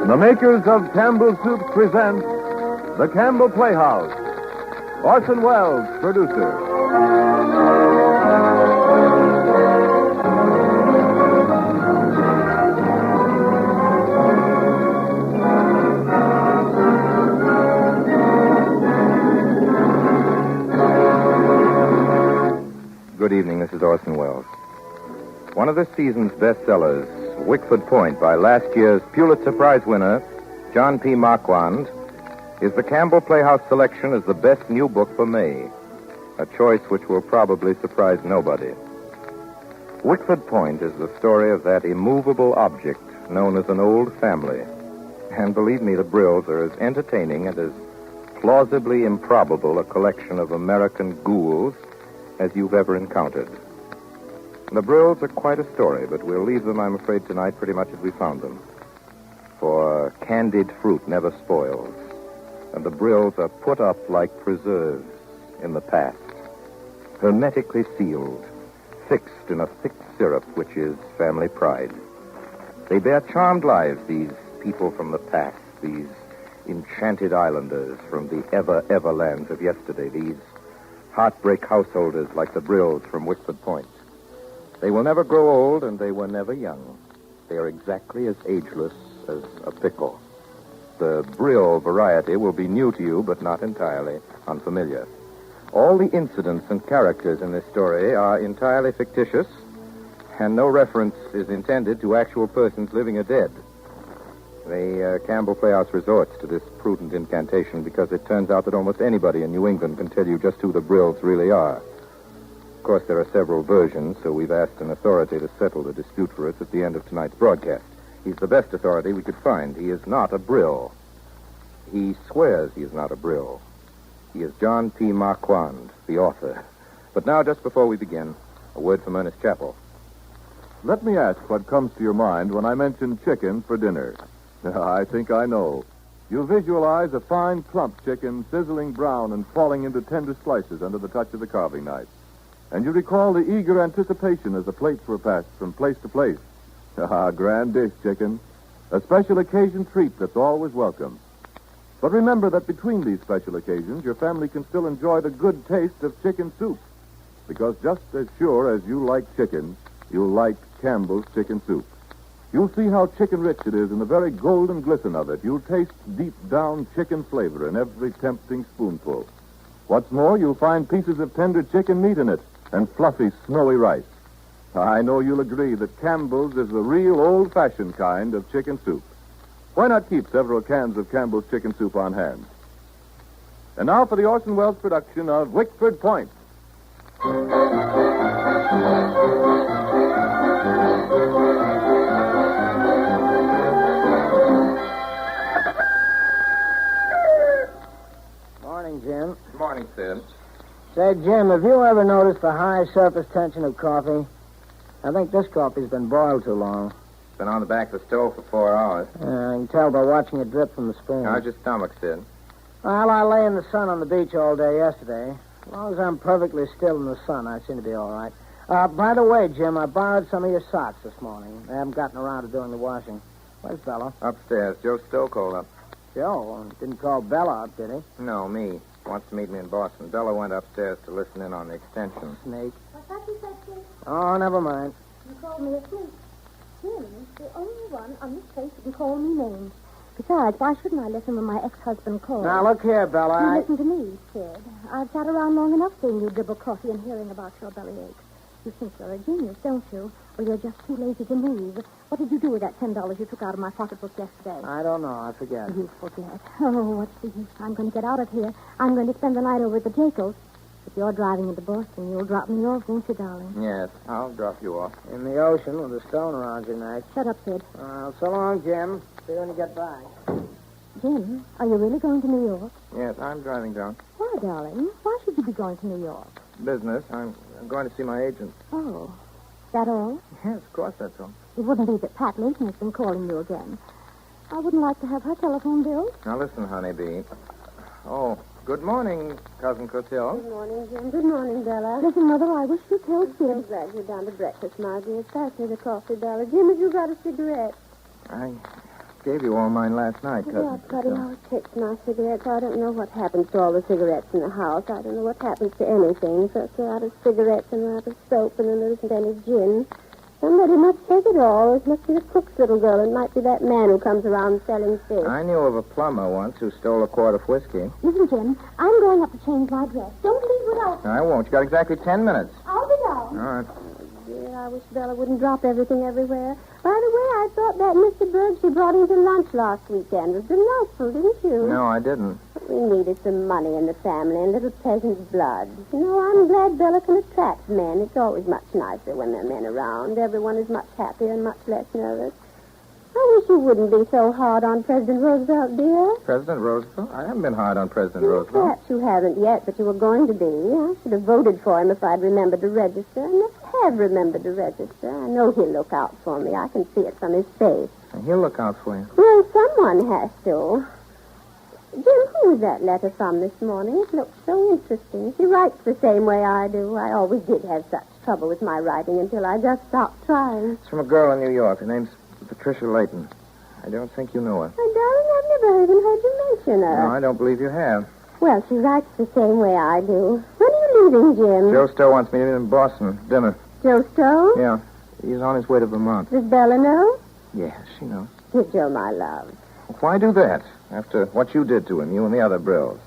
The makers of Campbell Soup present the Campbell Playhouse. Orson Welles, producer. Good evening, this is Orson Welles. One of this season's bestsellers, Wexford Point, by last year's Pulitzer Prize winner, John P. Marquand, is the Campbell Playhouse selection as the best new book for May, a choice which will probably surprise nobody. Wexford Point is the story of that immovable object known as an old family. And believe me, the Brills are as entertaining and as plausibly improbable a collection of American ghouls as you've ever encountered. The Brills are quite a story, but we'll leave them, I'm afraid, tonight pretty much as we found them. For candied fruit never spoils, and the Brills are put up like preserves in the past, hermetically sealed, fixed in a thick syrup which is family pride. They bear charmed lives, these people from the past, these enchanted islanders from the ever lands of yesterday, these heartbreak householders like the Brills from Wexford Point. They will never grow old, and they were never young. They are exactly as ageless as a pickle. The Brill variety will be new to you, but not entirely unfamiliar. All the incidents and characters in this story are entirely fictitious, and no reference is intended to actual persons living or dead. The Campbell Playhouse resorts to this prudent incantation because it turns out that almost anybody in New England can tell you just who the Brills really are. Of course, there are several versions, so we've asked an authority to settle the dispute for us at the end of tonight's broadcast. He's the best authority we could find. He is not a Brill. He swears he is not a Brill. He is John P. Marquand, the author. But now, just before we begin, a word from Ernest Chappell. Let me ask what comes to your mind when I mention chicken for dinner. I think I know. You visualize a fine, plump chicken sizzling brown and falling into tender slices under the touch of the carving knife. And you recall the eager anticipation as the plates were passed from place to place. Grand dish, chicken. A special occasion treat that's always welcome. But remember that between these special occasions, your family can still enjoy the good taste of chicken soup. Because just as sure as you like chicken, you'll like Campbell's chicken soup. You'll see how chicken-rich it is in the very golden glisten of it. You'll taste deep-down chicken flavor in every tempting spoonful. What's more, you'll find pieces of tender chicken meat in it and fluffy, snowy rice. I know you'll agree that Campbell's is the real old-fashioned kind of chicken soup. Why not keep several cans of Campbell's chicken soup on hand? And now for the Orson Welles production of Wexford Point. Morning, Jim. Good morning, Sid. Say, Jim, have you ever noticed the high surface tension of coffee? I think this coffee's been boiled too long. It's been on the back of the stove for 4 hours. I can tell by watching it drip from the spoon. How's your stomach, Sid? Well, I lay in the sun on the beach all day yesterday. As long as I'm perfectly still in the sun, I seem to be all right. By the way, Jim, I borrowed some of your socks this morning. I haven't gotten around to doing the washing. Where's Bella? Upstairs. Joe Stowe called up. Joe? Didn't call Bella up, did he? No, me. Wants to meet me in Boston. Bella went upstairs to listen in on the extension. Snake. I thought you said Jim. Oh, never mind. You called me a snake. Jim, the only one on this place who can call me names. Besides, why shouldn't I listen when my ex-husband calls? Now, look here, Bella. You listen to me, Sid. I've sat around long enough seeing you dribble coffee and hearing about your belly aches. You think you're a genius, don't you? Well, you're just too lazy to move. What did you do with that $10 you took out of my pocketbook yesterday? I don't know. I forget. You forget. Oh, what's the use? I'm going to get out of here. I'm going to spend the night over at the Jacobs. If you're driving into Boston, you'll drop me off, won't you, darling? Yes, I'll drop you off. In the ocean with a stone around your neck. Shut up, Sid. So long, Jim. See you when you get back. Jim, are you really going to New York? Yes, I'm driving down. Why, darling? Why should you be going to New York? Business. I'm going to see my agent. Oh, that all? Yes, of course, that's all. It wouldn't be that Pat Layton has been calling you again. I wouldn't like to have her telephone bill. Now, listen, honeybee. Oh, good morning, Cousin Clotilde. Good morning, Jim. Good morning, Bella. Listen, Mother, I wish you'd tell Sid. I'm glad you're down to breakfast, my dear. Pass me the coffee, Bella. Jim, have you got a cigarette? I gave you all mine last night, cousin. Yeah, Buddy always takes my cigarettes. I don't know what happens to all the cigarettes in the house. I don't know what happens to anything. First they're out of cigarettes and they're out of soap, and then there isn't any gin. Somebody must take it all. It must be the cook's little girl. It might be that man who comes around selling fish. I knew of a plumber once who stole a quart of whiskey. Listen, Jim, I'm going up to change my dress. Don't leave without me. I won't. You got exactly 10 minutes. I'll be down. All right. Dear, I wish Bella wouldn't drop everything everywhere. By the way, I thought that Mr. Berg she brought into lunch last weekend was delightful, didn't you? No, I didn't. We needed some money in the family and little peasant blood. You know, I'm glad Bella can attract men. It's always much nicer when there are men around. Everyone is much happier and much less nervous. I wish you wouldn't be so hard on President Roosevelt, dear. President Roosevelt? I haven't been hard on President Roosevelt. Perhaps you haven't yet, but you were going to be. I should have voted for him if I'd remembered to register. I never have remembered to register. I know he'll look out for me. I can see it from his face. And he'll look out for you. Well, someone has to. Jim, who was that letter from this morning? It looks so interesting. She writes the same way I do. I always did have such trouble with my writing until I just stopped trying. It's from a girl in New York. Her name's Patricia Layton. I don't think you know her. Oh, darling, I've never even heard you mention her. No, I don't believe you have. Well, she writes the same way I do. When are you leaving, Jim? Joe Stowe wants me to meet him in Boston. Dinner. Joe Stowe? Yeah. He's on his way to Vermont. Does Bella know? Yeah, she knows. Give Joe my love. Why do that? After what you did to him, you and the other Brills.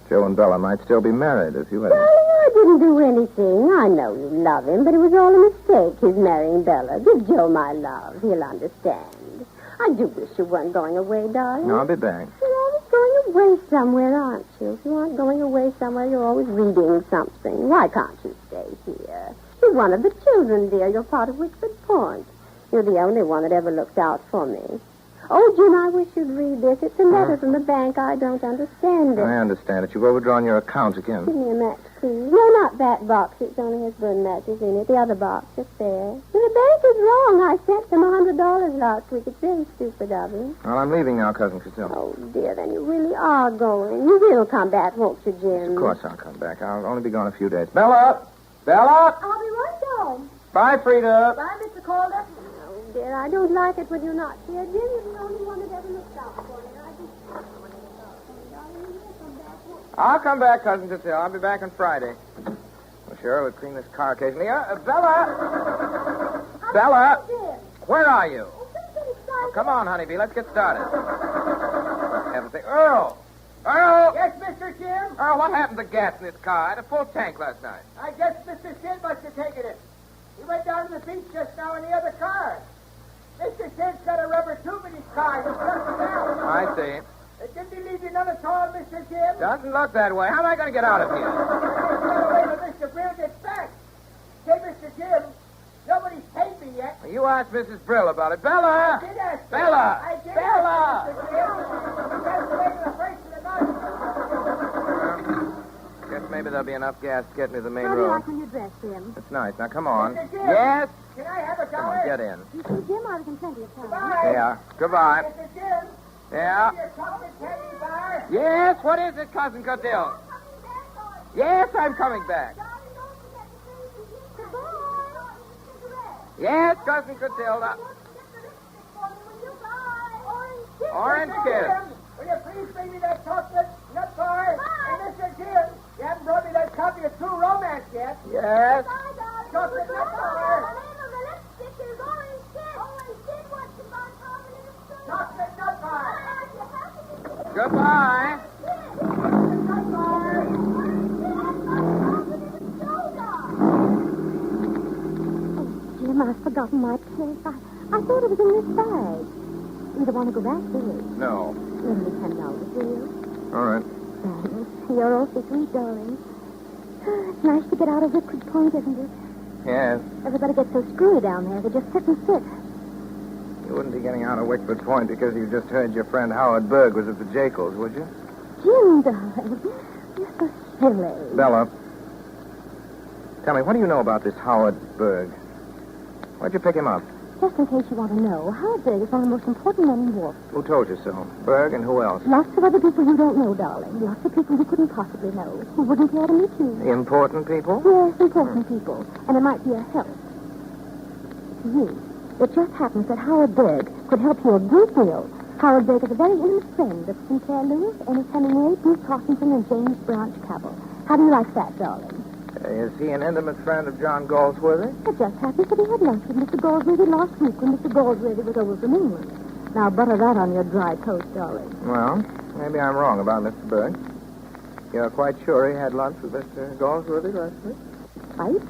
Joe and Bella might still be married if you had... Darling, I didn't do anything. I know you love him, but it was all a mistake, his marrying Bella. Give Joe my love. He'll understand. I do wish you weren't going away, darling. No, I'll be back. You're always going away somewhere, aren't you? If you aren't going away somewhere, you're always reading something. Why can't you stay here? You're one of the children, dear. You're part of Wexford Point. You're the only one that ever looked out for me. Oh, Jim, I wish you'd read this. It's a letter from the bank. I don't understand it. I understand it. You've overdrawn your account again. Give me a match, please. No, not that box. It only has burn matches in it. The other box, just there. The bank is wrong. I sent them $100 last week. It's very stupid of you. Well, I'm leaving now, Cousin Castile. Oh, dear, then you really are going. You will come back, won't you, Jim? Of course I'll come back. I'll only be gone a few days. Bella! Bella! I'll be right down. Bye, Frida. Bye, Mr. Calder. Oh, dear, I don't like it when you're not here. Jim, you're the only one that ever looks out for me. I just... I'll come back, Cousin Castile. I'll be back on Friday. Well, sure, we'll clean this car occasionally. Bella! Bella! Where are you? Oh, come on, honeybee. Let's get started. Heaven's sake. Earl! Earl! Yes, Mr. Jim? Earl, what happened to gas in this car? I had a full tank last night. I guess Mr. Sid must have taken it. He went down to the beach just now in the other car. Mr. Sid's got a rubber tube in his car. He flushed it out. I see. Didn't he leave you none at all, Mr. Jim? Doesn't look that way. How am I going to get out of here? I'll wait till Mr. Brill gets back. Say, Mr. Jim, nobody's paid me yet. You asked Mrs. Brill about it. Bella! I did ask her. Bella! I did Bella! ask her, Mr. Jim. He has to wait till the first of the month. Guess maybe there'll be enough gas to get me to the main How do you road. like when you dress, Jim? It's nice. Now, come on. Mr. Jim. Yes? Can I have a Come dollar? on, get in. You see, Jim, I was in plenty of time. Bye. Yeah. Goodbye. Mr. Jim. Yeah. Your chocolate candy bar. Yes, what is it, Cousin Codille? Yes, I'm coming back. Yes, Cousin Codille. Orange kiss. Will you please bring me that chocolate nut bar? And Mr. Jim, you haven't brought me that copy of True Romance yet. Yes. Chocolate nut bar. Chocolate nut bar. Goodbye. Nut bar. Jim, I've forgotten my purse. I thought it was in this bag. You don't want to go back, do you? No. Lend me $10, will you? All right. Thanks. You're awfully sweet, darling. It's nice to get out of Wexford Point, isn't it? Yes. Everybody gets so screwy down there. They just sit and sit. You wouldn't be getting out of Wickford Point because you just heard your friend Howard Berg was at the Jekyll's, would you? Jim, darling. You're so silly. Bella, tell me, what do you know about this Howard Berg? Why'd you pick him up? Just in case you want to know, Howard Berg is one of the most important men in war. Who told you so? Berg and who else? Lots of other people you don't know, darling. Lots of people you couldn't possibly know. Who wouldn't care to meet you. Important people? Yes, important people. And it might be a help to you. It just happens that Howard Berg could help you a great deal Howard Berg is a very intimate friend of Sinclair Lewis, Ernest Hemingway, Bruce Hawkinson, and James Branch Cabell. How do you like that, darling? Is he an intimate friend of John Galsworthy? It just happens that he had lunch with Mr. Galsworthy last week when Mr. Galsworthy was over from England. Now, butter that on your dry toast, darling. Well, maybe I'm wrong about Mr. Berg. You're quite sure he had lunch with Mr. Galsworthy last week? Right?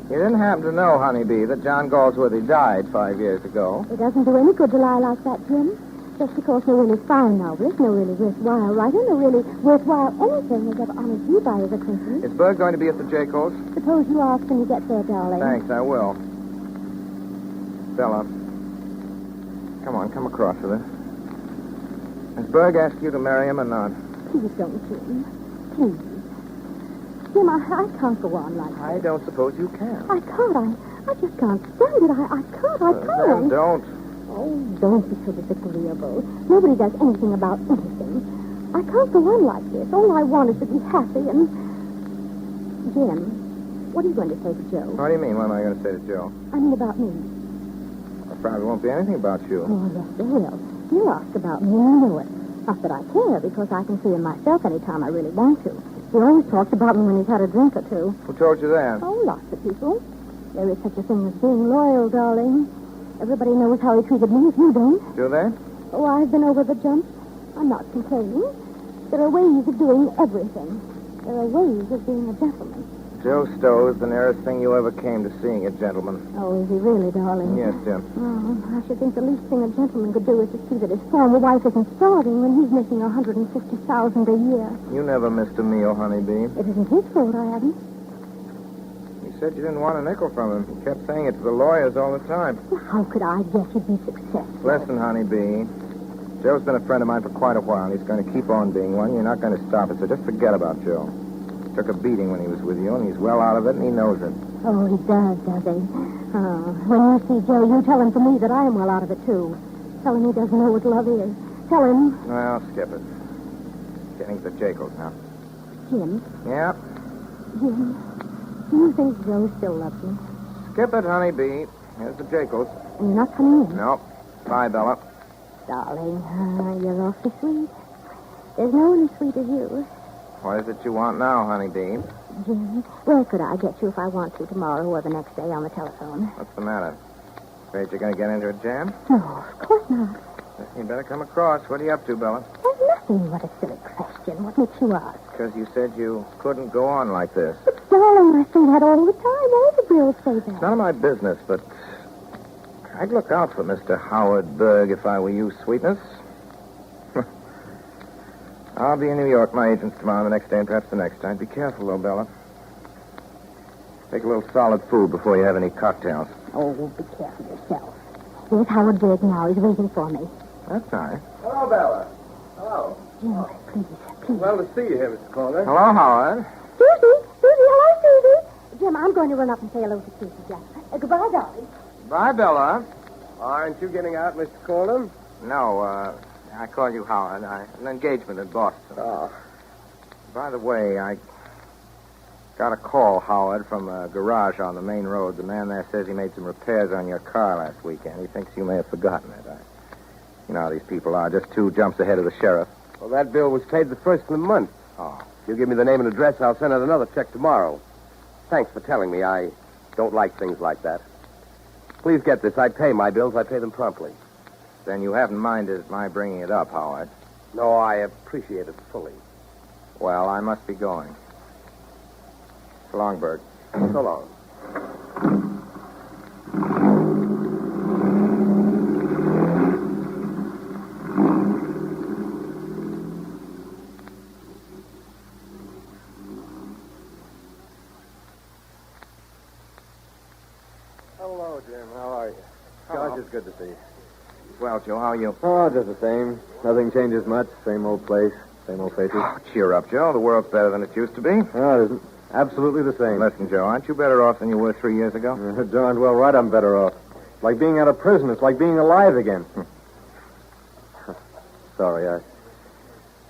You didn't happen to know, Honeybee, that John Galsworthy died 5 years ago. It doesn't do any good to lie like that, Jim. Just because no really fine novelist, no really worthwhile writer, no really worthwhile anything has ever honored you by his acquaintance. Is Berg going to be at the Jacobs? Suppose you ask when you get there, darling. Thanks, I will. Stella, come on, come across with us. Has Berg asked you to marry him or not? Please don't, Jim. Please. Jim, I can't go on like I this. don't suppose you can. I can't. I just can't stand it. I can't. Then don't. Oh, don't be so disagreeable. Nobody does anything about anything. I can't go on like this. All I want is to be happy and... Jim, what are you going to say to Joe? What do you mean? What am I going to say to Joe? I mean about me. There probably won't be anything about you. Oh, yes, there will. He'll ask about me, I know it. Not that I care, because I can see him myself any time I really want to. He always talks about me when he's had a drink or two. Who told you that? Oh, lots of people. There is such a thing as being loyal, darling. Everybody knows how he treated me if you don't. Do they? Oh, I've been over the jump. I'm not complaining. There are ways of doing everything. There are ways of being a gentleman. Joe Stowe is the nearest thing you ever came to seeing a gentleman. Oh, is he really, darling? Yes, Jim. Oh, I should think the least thing a gentleman could do is to see that his former wife isn't starving when he's making $150,000 a year. You never missed a meal, Honeybee. It isn't his fault I haven't. You said you didn't want a nickel from him. You kept saying it to the lawyers all the time. Well, how could I guess he'd be successful? Listen, Honeybee. Joe's been a friend of mine for quite a while, and he's going to keep on being one. You're not going to stop it, so just forget about Joe. He took a beating when he was with you, and he's well out of it, and he knows it. Oh, he does he? Oh, when you see Joe, you tell him for me that I am well out of it, too. Tell him he doesn't know what love is. Tell him... Well, skip it. Getting to the Jacobs now. Jim. Yeah? Jim, do you think Joe still loves me? Skip it, Honeybee. Here's the Jacobs. And you're not coming in? Nope. Bye, Bella. Darling, you're awfully sweet. There's no one as sweet as you. What is it you want now, Honeybee? Jim, where could I get you if I want to tomorrow or the next day on the telephone? What's the matter? Afraid you're going to get into a jam? No, of course not. You better come across. What are you up to, Bella? There's nothing. What a silly question. What makes you ask? Because you said you couldn't go on like this. But, darling, I say that all the time. All the girls say that. It's none of my business, but I'd look out for Mr. Howard Berg if I were you, Sweetness. I'll be in New York, my agents tomorrow, the next day, and perhaps the next night. Be careful, though, Bella. Take a little solid food before you have any cocktails. Oh, be careful yourself. There's Howard Berg now. He's waiting for me. That's nice. Hello, Bella. Hello. Jim, please. Well to see you here, Mr. Calder. Hello, Howard. Susie! Hello, Susie! Jim, I'm going to run up and say hello to Susie Jack. Goodbye, darling. Bye, Bella. Aren't you getting out, Mr. Calder? No, I called you Howard. An engagement in Boston. Oh. By the way, I got a call, Howard, from a garage on the main road. The man there says he made some repairs on your car last weekend. He thinks you may have forgotten it. You know how these people are, just 2 jumps ahead of the sheriff. Well, that bill was paid the first of the month. Oh. If you give me the name and address, I'll send out another check tomorrow. Thanks for telling me. I don't like things like that. Please get this. I pay my bills. I pay them promptly. Then you haven't minded my bringing it up, Howard. No, I appreciate it fully. Well, I must be going. So long, Berg. So long. Hello, Jim. How are you? Hello. It's good to see you. Well, Joe, how are you? Oh, just the same. Nothing changes much. Same old place. Same old faces. Oh, cheer up, Joe. The world's better than it used to be. No, it isn't. Absolutely the same. Listen, Joe, aren't you better off than you were 3 years ago? You're darned well right, I'm better off. It's like being out of prison. It's like being alive again. Sorry,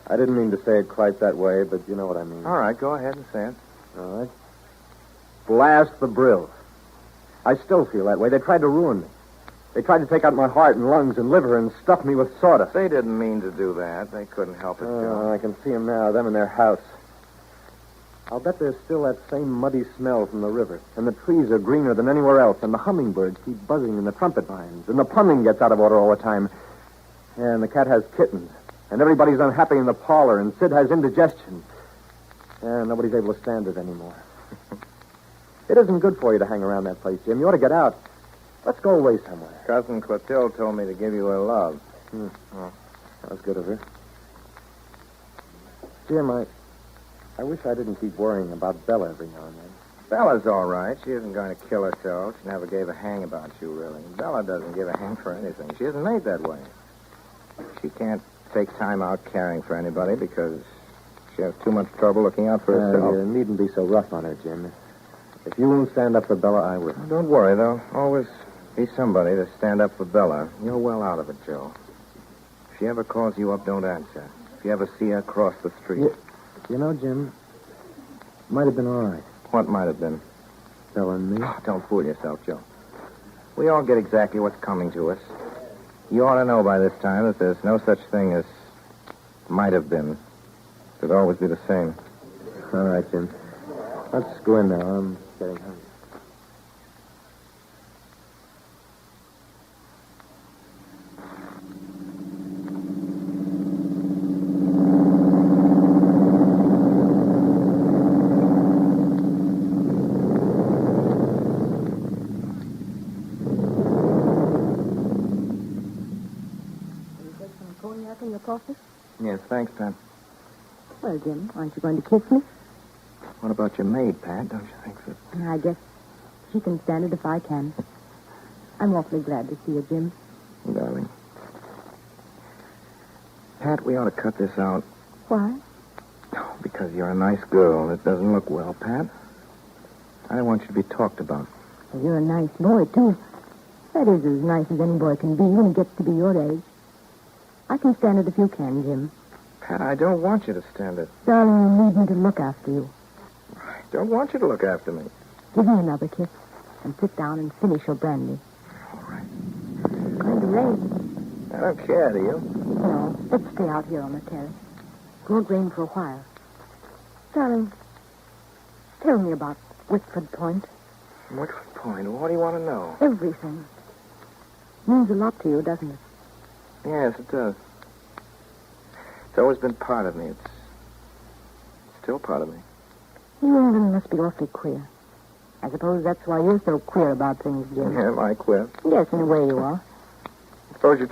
I didn't mean to say it quite that way, but you know what I mean. All right, go ahead and say it. All right. Blast the Brills. I still feel that way. They tried to ruin me. They tried to take out my heart and lungs and liver and stuff me with sawdust. They didn't mean to do that. They couldn't help it, Joe. I can see them now, them in their house. I'll bet there's still that same muddy smell from the river. And the trees are greener than anywhere else. And the hummingbirds keep buzzing in the trumpet vines. And the plumbing gets out of order all the time. And the cat has kittens. And everybody's unhappy in the parlor. And Sid has indigestion. And nobody's able to stand it anymore. It isn't good for you to hang around that place, Jim. You ought to get out. Let's go away somewhere. Cousin Clotilde told me to give you her love. Oh, that was good of her. Jim, I wish I didn't keep worrying about Bella every now and then. Bella's all right. She isn't going to kill herself. She never gave a hang about you, really. Bella doesn't give a hang for anything. She isn't made that way. She can't take time out caring for anybody because she has too much trouble looking out for herself. You needn't be so rough on her, Jim. If you won't stand up for Bella, I will. Don't worry, there'll always be somebody to stand up for Bella. You're well out of it, Joe. If she ever calls you up, don't answer. If you ever see her cross the street. You know, Jim, might have been all right. What might have been? Bella and me. Oh, don't fool yourself, Joe. We all get exactly what's coming to us. You ought to know by this time that there's no such thing as might have been. It'll always be the same. All right, Jim. Let's go in now. I'm getting hungry. Cognac in your coffee? Yes, thanks, Pat. Well, Jim, aren't you going to kiss me? What about your maid, Pat? Don't you think so? I guess she can stand it if I can. I'm awfully glad to see you, Jim. Darling. Pat, we ought to cut this out. Why? Oh, because you're a nice girl. It doesn't look well, Pat. I don't want you to be talked about. Well, you're a nice boy, too. That is as nice as any boy can be when he gets to be your age. I can stand it if you can, Jim. Pat, I don't want you to stand it. Darling, you need me to look after you. I don't want you to look after me. Give me another kiss and sit down and finish your brandy. All right. It's going to rain. I don't care, do you? No, let's stay out here on the terrace. It won't rain for a while. Darling, tell me about Wexford Point. Wexford Point? What do you want to know? Everything. Means a lot to you, doesn't it? Yes, it does. It's always been part of me. It's still part of me. You England must be awfully queer. I suppose that's why you're so queer about things, Jim. Am I queer? Yes, in a way you are. Suppose you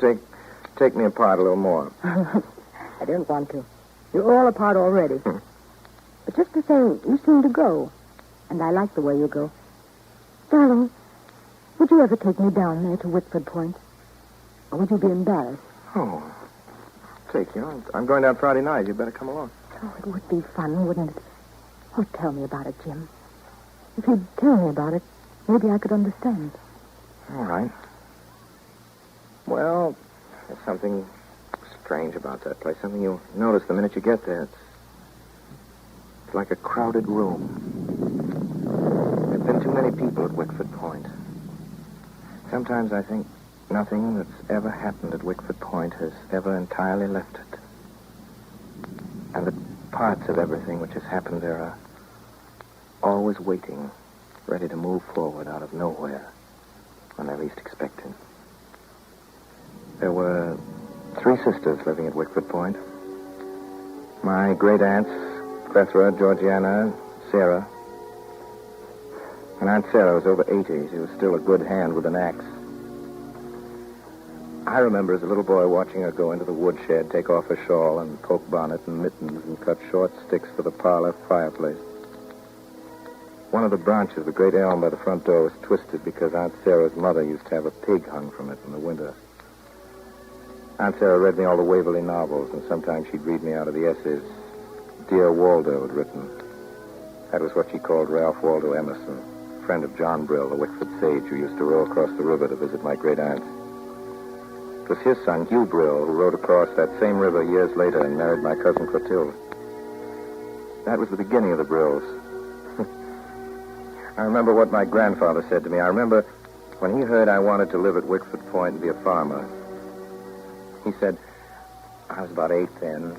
take me apart a little more. I don't want to. You're all apart already. But just the same, you seem to go. And I like the way you go. Darling, would you ever take me down there to Wexford Point? Or would you be embarrassed? Oh, take you. I'm going down Friday night. You'd better come along. Oh, it would be fun, wouldn't it? Oh, tell me about it, Jim. If you'd tell me about it, maybe I could understand. All right. Well, there's something strange about that place. Something you'll notice the minute you get there. It's like a crowded room. There have been too many people at Wexford Point. Sometimes I think nothing that's ever happened at Wexford Point has ever entirely left it. And that parts of everything which has happened there are always waiting, ready to move forward out of nowhere when they're least expecting. There were 3 sisters living at Wexford Point. My great aunts, Clethra, Georgiana, Sarah. And Aunt Sarah was over 80. She was still a good hand with an axe. I remember as a little boy watching her go into the woodshed, take off her shawl and poke bonnet and mittens and cut short sticks for the parlor fireplace. One of the branches of the great elm by the front door was twisted because Aunt Sarah's mother used to have a pig hung from it in the winter. Aunt Sarah read me all the Waverley novels, and sometimes she'd read me out of the essays Dear Waldo had written. That was what she called Ralph Waldo Emerson, friend of John Brill, the Wexford sage who used to row across the river to visit my great aunt. It was his son, Hugh Brill, who rode across that same river years later and married my cousin Clotilde. That was the beginning of the Brills. I remember what my grandfather said to me. I remember When he heard I wanted to live at Wexford Point and be a farmer, he said, I was about 8 then.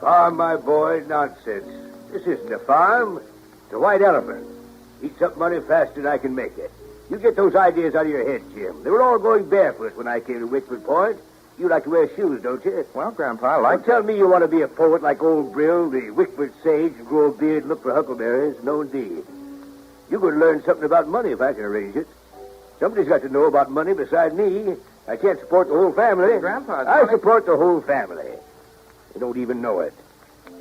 Farm, my boy, nonsense. This isn't a farm. It's a white elephant. Eats up money faster than I can make it. You get those ideas out of your head, Jim. They were all going barefoot when I came to Wexford Point. You like to wear shoes, don't you? Well, Grandpa, I like Don't tell me you want to be a poet like old Brill, the Wexford sage, and grow a beard and look for huckleberries. No, indeed. You're going to learn something about money if I can arrange it. Somebody's got to know about money beside me. I can't support the whole family. Grandpa, I support the whole family. They don't even know it.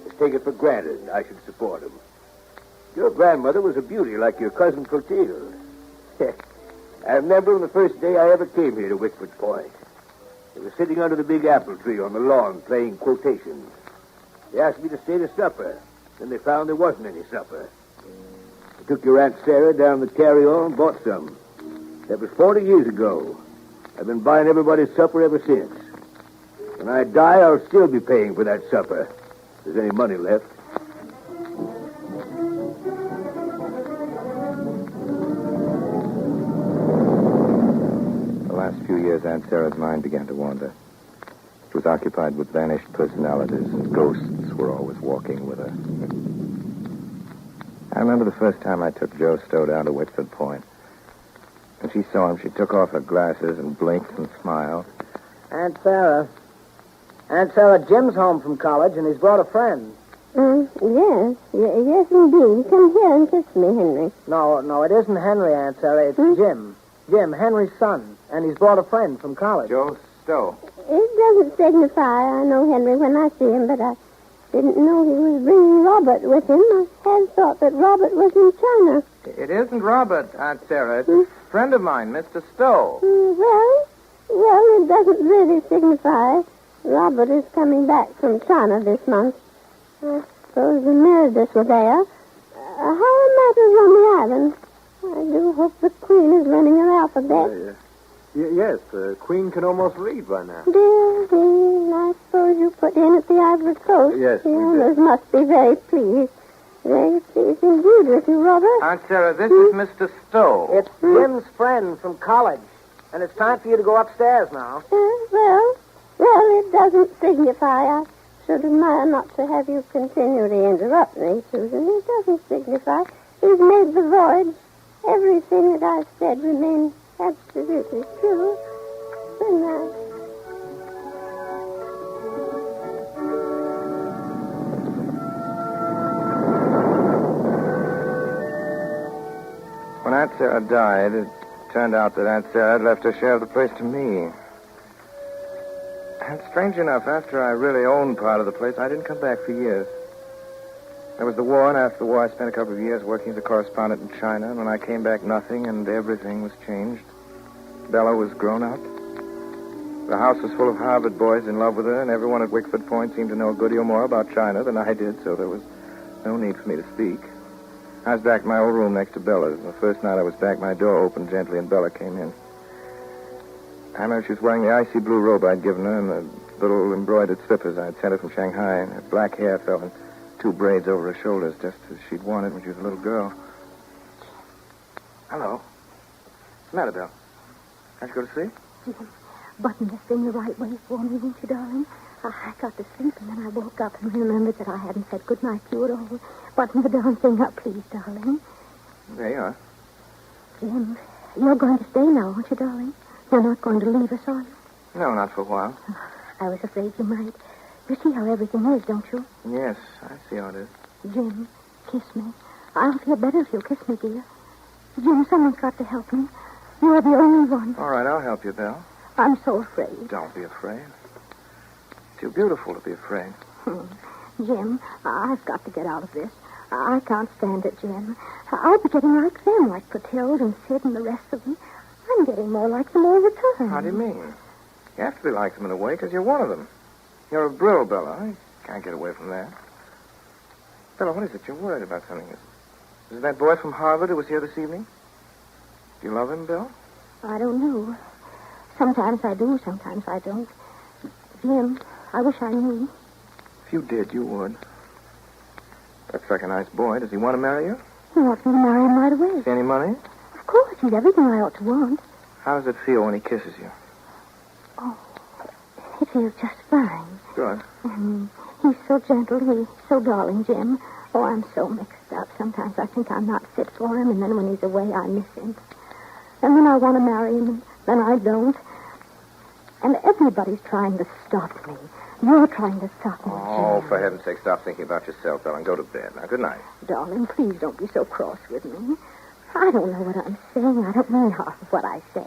Just take it for granted I should support them. Your grandmother was a beauty like your cousin Clotilde. I remember the first day I ever came here to Wexford Point. They were sitting under the big apple tree on the lawn playing quotations. They asked me to stay to supper. Then they found there wasn't any supper. I took your Aunt Sarah down the carry-on and bought some. That was 40 years ago. I've been buying everybody's supper ever since. When I die, I'll still be paying for that supper. If there's any money left. The last few years, Aunt Sarah's mind began to wander. It was occupied with vanished personalities, and ghosts were always walking with her. I remember the first time I took Joe Stowe down to Wexford Point. When she saw him, she took off her glasses and blinked and smiled. Aunt Sarah, Jim's home from college, and he's brought a friend. Yes, yes, indeed. Come here and kiss me, Henry. No, it isn't Henry, Aunt Sarah. It's Jim. Jim, Henry's son. And he's brought a friend from college. Joe Stowe. It doesn't signify. I know Henry when I see him, but I didn't know he was bringing Robert with him. I had thought that Robert was in China. It isn't Robert, Aunt Sarah. It's a friend of mine, Mr. Stowe. Well, it doesn't really signify. Robert is coming back from China this month. I suppose the Merediths were there. How are matters on the island? I do hope the Queen is learning her alphabet. Yes, the Queen can almost read by now. Dear, I suppose you put in at the Ivory Coast. Yes, the we others did. must be very pleased. Very pleased indeed with you, Robert. Aunt Sarah, this is Mr. Stowe. It's Jim's friend from college. And it's time for you to go upstairs now. Well, it doesn't signify. I should admire not to have you continually interrupt me, Susan. It doesn't signify. He's made the voyage. Everything that I've said remains absolutely true. Good night. When Aunt Sarah died, it turned out that Aunt Sarah had left her share of the place to me. And strange enough, after I really owned part of the place, I didn't come back for years. There was the war, and after the war, I spent a couple of years working as a correspondent in China. And when I came back, nothing, and everything was changed. Bella was grown up. The house was full of Harvard boys in love with her, and everyone at Wexford Point seemed to know a good deal more about China than I did, so there was no need for me to speak. I was back in my old room next to Bella's. The first night I was back, my door opened gently, and Bella came in. I remember she was wearing the icy blue robe I'd given her and the little embroidered slippers I'd sent her from Shanghai, and her black hair fell in 2 braids over her shoulders, just as she'd worn it when she was a little girl. Hello. What's the matter, Belle? Can't you go to sleep? Button this thing the right way for me, won't you, darling? I got to sleep, and then I woke up and remembered that I hadn't said good night to you at all. Button the darn thing up, please, darling. There you are. Jim, you're going to stay now, aren't you, darling? You're not going to leave us, are you? No, not for a while. I was afraid you might. You see how everything is, don't you? Yes, I see how it is. Jim, kiss me. I'll feel better if you'll kiss me, dear. Jim, someone's got to help me. You're the only one. All right, I'll help you, Belle. I'm so afraid. Don't be afraid. It's too beautiful to be afraid. Jim, I've got to get out of this. I can't stand it, Jim. I'll be getting like them, like Clotilde and Sid and the rest of them. I'm getting more like them all the time. How do you mean? You have to be like them in a way because you're one of them. You're a Brill, Bella. You can't get away from that. Bella, what is it? You're worried about something. Is it that boy from Harvard who was here this evening? Do you love him, Bill? I don't know. Sometimes I do, sometimes I don't. Jim, I wish I knew. If you did, you would. Looks like a nice boy. Does he want to marry you? He wants me to marry him right away. See any money? Of course, he's everything I ought to want. How does it feel when he kisses you? Oh, it feels just fine. Good. He's so gentle. He's so darling, Jim. Oh, I'm so mixed up. Sometimes I think I'm not fit for him, and then when he's away, I miss him. And then I want to marry him, and then I don't. And everybody's trying to stop me. You're trying to stop me, Oh, Jim. for heaven's sake, stop thinking about yourself, Ellen. Go to bed. Now, good night. Darling, please don't be so cross with me. I don't know what I'm saying. I don't mean half of what I say.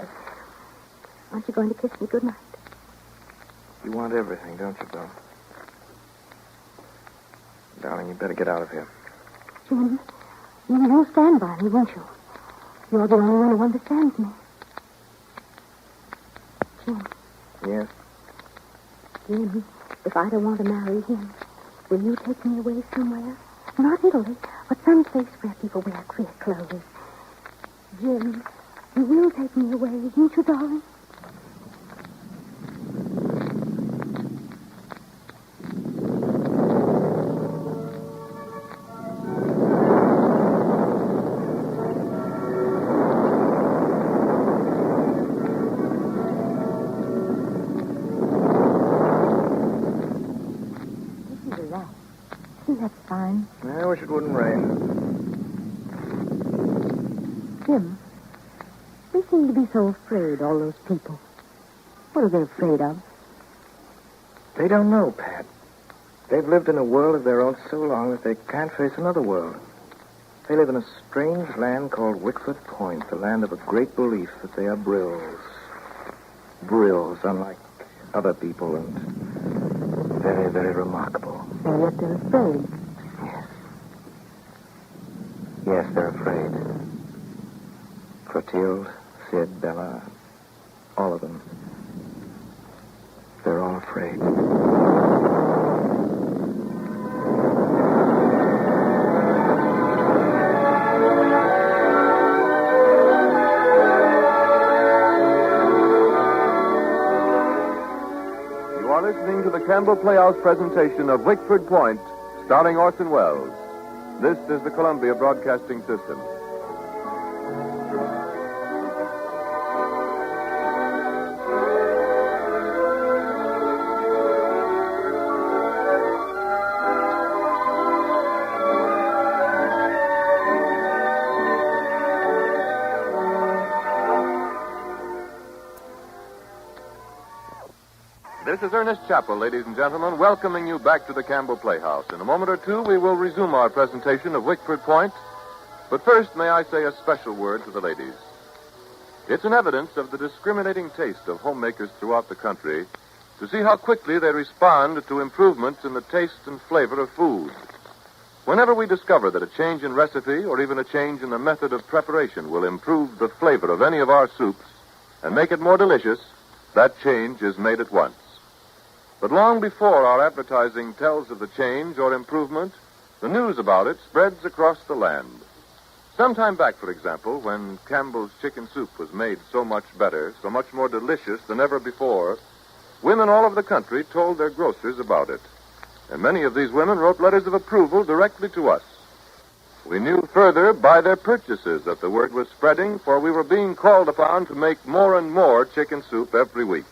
Aren't you going to kiss me goodnight? You want everything, don't you, Bill? Darling, you better get out of here. Jim, you'll stand by me, won't you? You're the only one who understands me. Jim. Yes? Jim, if I don't want to marry him, will you take me away somewhere? Not Italy, but some place where people wear queer clothes. Jim, you will take me away, won't you, darling? That's fine. I wish it wouldn't rain. Jim, they seem to be so afraid, all those people. What are they afraid of? They don't know, Pat. They've lived in a world of their own so long that they can't face another world. They live in a strange land called Wexford Point, the land of a great belief that they are brills. Brills, unlike other people, and very, very remarkable. And yet they're afraid. Yes. Yes, they're afraid. Clotilde, Sid, Bella, all of them. They're all afraid. You are listening to the Campbell Playhouse presentation of Wexford Point, starring Orson Welles. This is the Columbia Broadcasting System. This is Ernest Chappell, ladies and gentlemen, welcoming you back to the Campbell Playhouse. In a moment or two, we will resume our presentation of Wexford Point. But first, may I say a special word to the ladies. It's an evidence of the discriminating taste of homemakers throughout the country to see how quickly they respond to improvements in the taste and flavor of food. Whenever we discover that a change in recipe or even a change in the method of preparation will improve the flavor of any of our soups and make it more delicious, that change is made at once. But long before our advertising tells of the change or improvement, the news about it spreads across the land. Some time back, for example, when Campbell's chicken soup was made so much better, so much more delicious than ever before, women all over the country told their grocers about it. And many of these women wrote letters of approval directly to us. We knew further by their purchases that the word was spreading, for we were being called upon to make more and more chicken soup every week.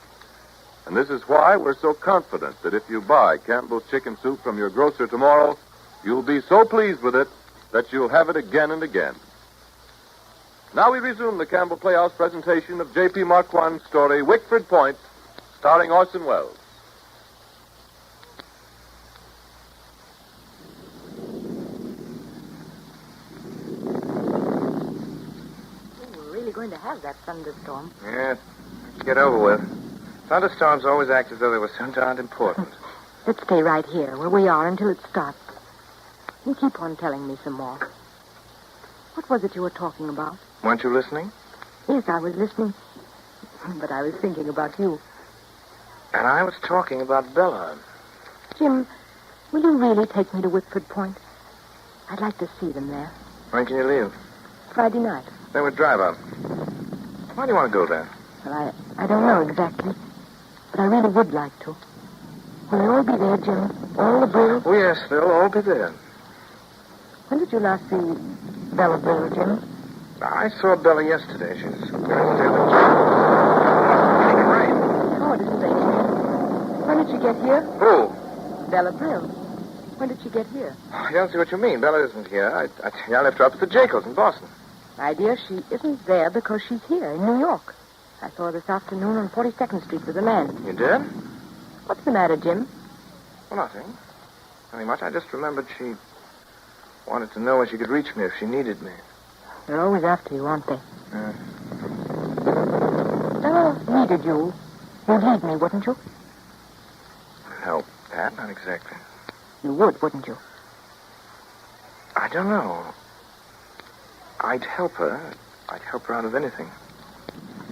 And this is why we're so confident that if you buy Campbell's chicken soup from your grocer tomorrow, you'll be so pleased with it that you'll have it again and again. Now we resume the Campbell Playhouse presentation of J.P. Marquand's story, Wexford Point, starring Orson Welles. We're really going to have that thunderstorm. Yes. Let's get over with. Thunderstorms always act as though they were so darned important. Let's stay right here where we are until it stops. You keep on telling me some more. What was it you were talking about? Weren't you listening? Yes, I was listening. But I was thinking about you. And I was talking about Bella. Jim, will you really take me to Wexford Point? I'd like to see them there. When can you leave? Friday night. Then we'd drive up. Why do you want to go there? Well, I don't know exactly. But I really would like to. Will they all be there, Jim? All the Brills? Oh, yes, they'll all be there. When did you last see Bella Brill, Jim? I saw Bella yesterday. She's very still. When did she get here? Who? Bella Brill. When did she get here? I don't see what you mean. Bella isn't here. I left her up at the Jacobs in Boston. My dear, she isn't there because she's here in New York. I saw her this afternoon on 42nd Street with a man. You did? What's the matter, Jim? Well, nothing. Nothing much. I just remembered she wanted to know where she could reach me if she needed me. They're always after you, aren't they? Yeah. Bella needed you. You'd leave me, wouldn't you? No, Pat, not exactly. You would, wouldn't you? I don't know. I'd help her. I'd help her out of anything.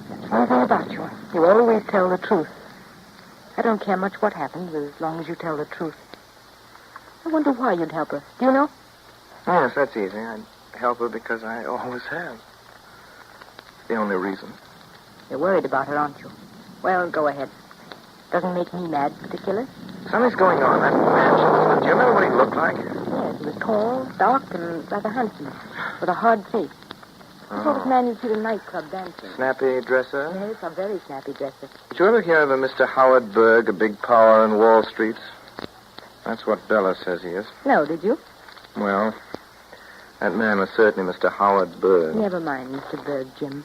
That's one thing about you. You always tell the truth. I don't care much what happens as long as you tell the truth. I wonder why you'd help her. Do you know? Yes, that's easy. I'd help her because I always have. It's the only reason. You're worried about her, aren't you? Well, go ahead. Doesn't make me mad, particular. Something's going on. That man, do you remember what he looked like? Yes, he was tall, dark, and rather handsome, with a hard face. The sort of man you'd see at a nightclub dancing. Snappy dresser? Yes, a very snappy dresser. Did you ever hear of a Mr. Howard Berg, a big power in Wall Street? That's what Bella says he is. No, did you? Well, that man was certainly Mr. Howard Berg. Never mind, Mr. Berg, Jim.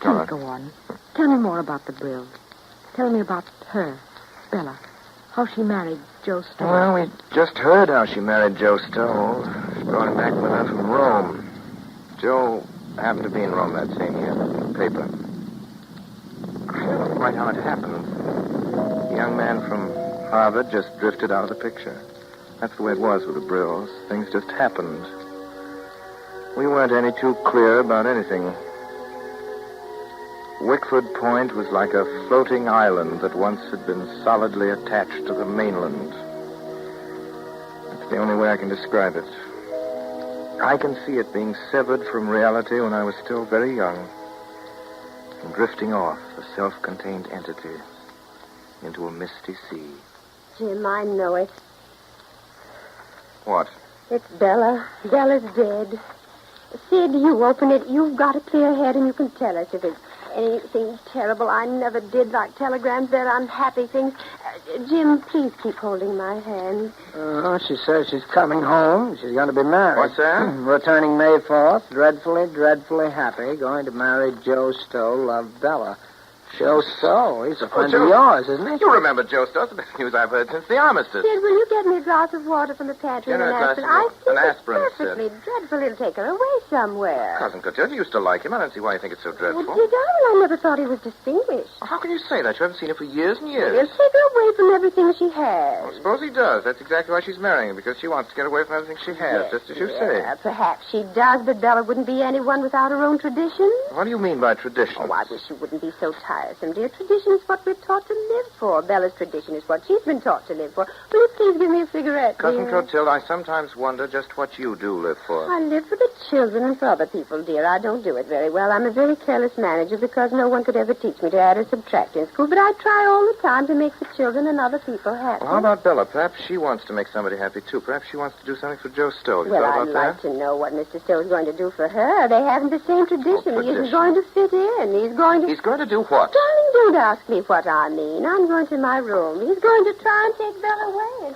Please go on. Tell me more about the Brills. Tell me about her, Bella. How she married Joe Stowe. Well, we just heard how she married Joe Stowe. She brought him back with her from Rome. Joe happened to be in Rome that same year. Paper. I don't know quite how it happened. The young man from Harvard just drifted out of the picture. That's the way it was with the Brills. Things just happened. We weren't any too clear about anything. Wickford Point was like a floating island that once had been solidly attached to the mainland. That's the only way I can describe it. I can see it being severed from reality when I was still very young and drifting off, a self-contained entity, into a misty sea. Jim, I know it. What? It's Bella. Bella's dead. Sid, you open it. You've got a clear head, and you can tell us if it's anything terrible. I never did like telegrams. They're unhappy things. Jim, please keep holding my hand. She says she's coming home. She's going to be married. What's that? Returning May 4th. Dreadfully, dreadfully happy. Going to marry Joe Stowe. Love, Bella. Joe Stowe. He's a friend of yours, isn't he? You remember Joe Stowe. It's the best news I've heard since the armistice. Sid, will you get me a glass of water from the pantry and an aspirin? I think it's perfectly dreadful. It'll take her away somewhere. Cousin Clotilde, you used to like him. I don't see why you think it's so dreadful. Well, did I? Well, I never thought he was distinguished. How can you say that? You haven't seen him for years and years. He'll take her away from everything she has. Well, suppose he does. That's exactly why she's marrying him, because she wants to get away from everything she has, just as you say. Perhaps she does, but Bella wouldn't be anyone without her own traditions. What do you mean by tradition? Oh, I wish you wouldn't be so tiresome, dear. Tradition is what we're taught to live for. Bella's tradition is what she's been taught to live for. Will you please give me a cigarette, Cousin dear? Clotilde, I sometimes wonder just what you do live for. I live for the children and for other people, dear. I don't do it very well. I'm a very careless manager because no one could ever teach me to add or subtract in school, but I try all the time to make the children and other people happy. Well, how about Bella? Perhaps she wants to make somebody happy, too. Perhaps she wants to do something for Joe Stowe. You Well, thought I'd about like that? to know what Mr. Stowe's going to do for her. They haven't the same tradition. He isn't going to fit in. He's going to... He's going to do what? Darling, don't ask me what I mean. I'm going to my room. He's going to try and take Bella away.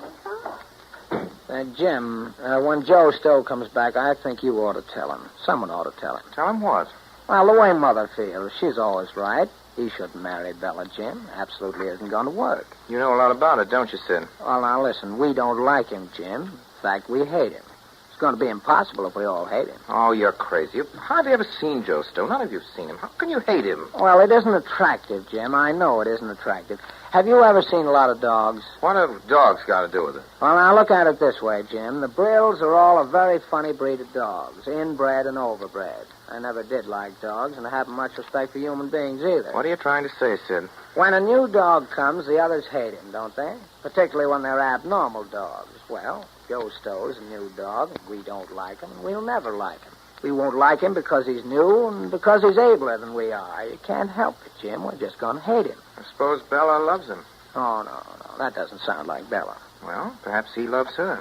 And Jim, when Joe Stowe comes back, I think you ought to tell him. Someone ought to tell him. Tell him what? Well, the way Mother feels, she's always right. He shouldn't marry Bella, Jim. Absolutely isn't going to work. You know a lot about it, don't you, Sid? Well, now, listen, we don't like him, Jim. In fact, we hate him. It's going to be impossible if we all hate him. Oh, you're crazy. You've hardly ever seen Joe Stowe. None of you've seen him. How can you hate him? Well, it isn't attractive, Jim. I know it isn't attractive. Have you ever seen a lot of dogs? What have dogs got to do with it? Well, now, look at it this way, Jim. The Brills are all a very funny breed of dogs, inbred and overbred. I never did like dogs, and I haven't much respect for human beings either. What are you trying to say, Sid? When a new dog comes, the others hate him, don't they? Particularly when they're abnormal dogs. Well, Joe Stowe's a new dog, and we don't like him, and we'll never like him. We won't like him because he's new and because he's abler than we are. You can't help it, Jim. We're just going to hate him. I suppose Bella loves him. Oh, no. That doesn't sound like Bella. Well, perhaps he loves her.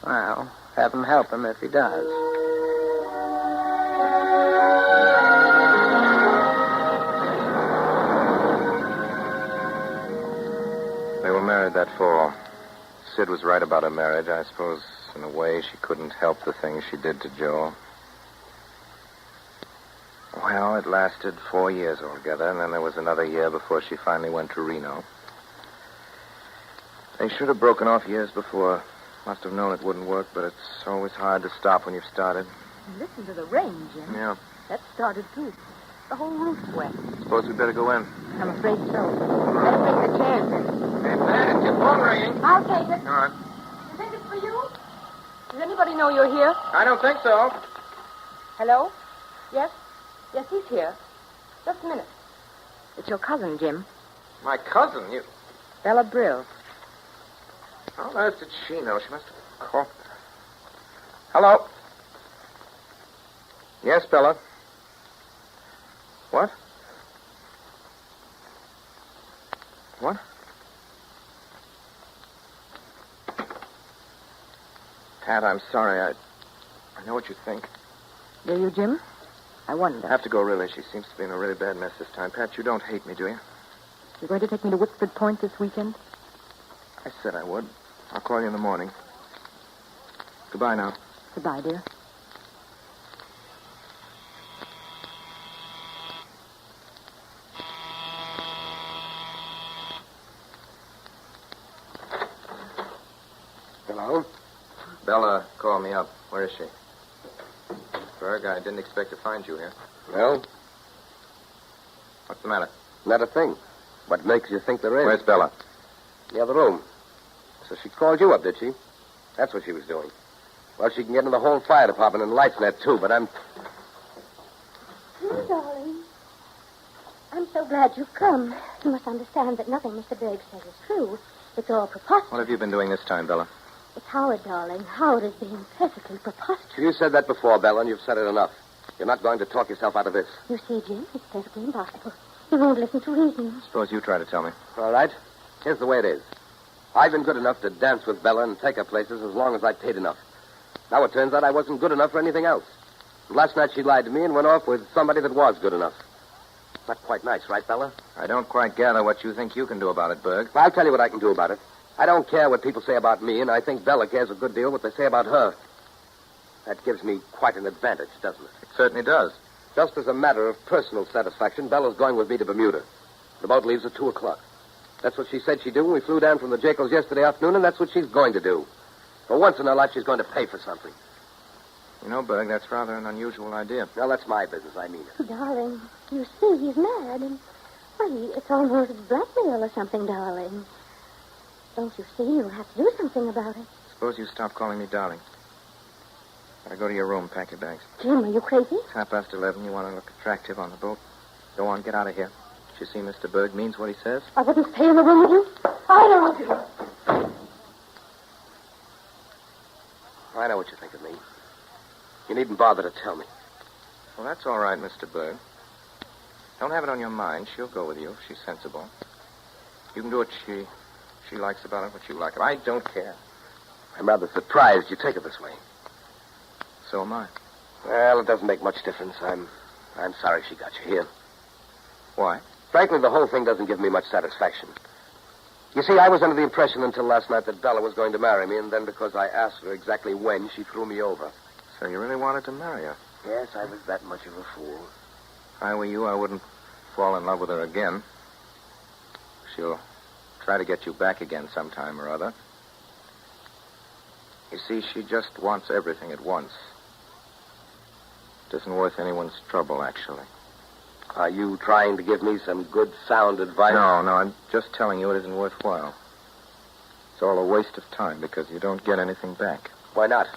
Well, heaven help him if he does. They were married that fall. Sid was right about her marriage. I suppose, in a way, she couldn't help the things she did to Joe. Well, it lasted 4 years altogether, and then there was another year before she finally went to Reno. They should have broken off years before. Must have known it wouldn't work, but it's always hard to stop when you've started. Listen to the rain, Jim. Yeah. That started, too. The whole roof's wet. Suppose we'd better go in. I'm afraid so. Better bring the chairs in. Hey, man, your phone ringing. I'll take it. All right. You think it's for you? Does anybody know you're here? I don't think so. Hello? Yes? Yes, he's here. Just a minute. It's your cousin, Jim. My cousin? You... Bella Brill. How on earth did she know? She must have called. Hello? Yes, Bella. What? What? Pat, I'm sorry. I know what you think. Do you, Jim? I wonder. I have to go, really. She seems to be in a really bad mess this time. Pat, you don't hate me, do you? You're going to take me to Wexford Point this weekend? I said I would. I'll call you in the morning. Goodbye now. Goodbye, dear. Hello? Bella called me up. Where is she? Berg, I didn't expect to find you here. Well, What's the matter? not a thing. What makes you think there is? Where's Bella? The other room. So she called you up, did she? That's what she was doing. Well, she can get into the whole fire department and lights net, too, but I'm... Oh, darling. I'm so glad you've come. You must understand that nothing Mr. Berg says is true. It's all preposterous. What have you been doing this time, Bella? It's Howard, darling. Howard is being perfectly preposterous. You said that before, Bella, and you've said it enough. You're not going to talk yourself out of this. You see, Jim, it's perfectly impossible. You won't listen to reason. Suppose you try to tell me. All right. Here's the way it is. I've been good enough to dance with Bella and take her places as long as I paid enough. Now it turns out I wasn't good enough for anything else. Last night she lied to me and went off with somebody that was good enough. Not quite nice, right, Bella? I don't quite gather what you think you can do about it, Berg. Well, I'll tell you what I can do about it. I don't care what people say about me, and I think Bella cares a good deal what they say about her. That gives me quite an advantage, doesn't it? It certainly does. Just as a matter of personal satisfaction, Bella's going with me to Bermuda. The boat leaves at 2 o'clock. That's what she said she'd do when we flew down from the Jacobs yesterday afternoon, and that's what she's going to do. For once in her life, she's going to pay for something. You know, Berg, that's rather an unusual idea. Now, that's my business. I mean it. Darling, you see, he's mad, and, well, it's almost blackmail or something, darling. Don't you see? You'll have to do something about it. Suppose you stop calling me darling. Gotta go to your room, pack your bags. Jim, are you crazy? It's 11:30. You want to look attractive on the boat? Go on, get out of here. You see Mr. Berg means what he says? I wouldn't stay in the room with you. I don't want to. I know what you think of me. You needn't bother to tell me. Well, that's all right, Mr. Berg. Don't have it on your mind. She'll go with you if she's sensible. You can do what she likes about it, what you like. I don't care. I'm rather surprised you take it this way. So am I. Well, it doesn't make much difference. I'm sorry she got you here. Why? Frankly, the whole thing doesn't give me much satisfaction. You see, I was under the impression until last night that Bella was going to marry me, and then because I asked her exactly when, she threw me over. So you really wanted to marry her? Yes, I was that much of a fool. If I were you, I wouldn't fall in love with her again. She'll try to get you back again sometime or other. You see, she just wants everything at once. It isn't worth anyone's trouble, actually. Are you trying to give me some good, sound advice? No, I'm just telling you it isn't worthwhile. It's all a waste of time because you don't get anything back. Why not?